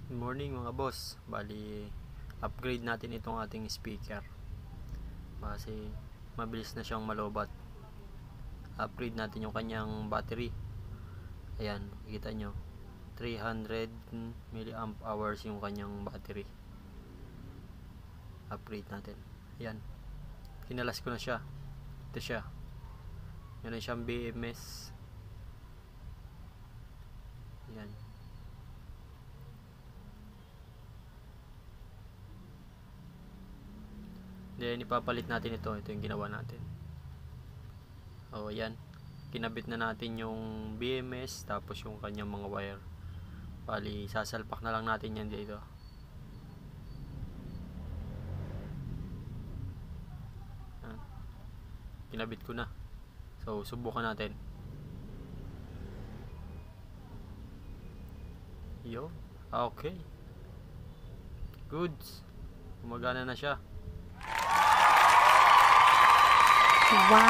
Good morning mga boss. Bali, upgrade natin itong ating speaker. Kasi mabilis na siyang malobat. Upgrade natin yung kanyang battery. Ayan, kita nyo. 300 mAh yung kanyang battery. Upgrade natin. Ayan. Kinalas ko na siya. Ito siya. Meron siyang BMS. Ayan. Then ipapalit natin ito. Ito yung ginawa natin. O ayan. Kinabit na natin yung BMS tapos yung kanyang mga wire. Bali sasalpak na lang natin yan dito. Ayan. Kinabit ko na. So subukan natin. Yo. Okay. Goods. Gumagana na siya. Wow.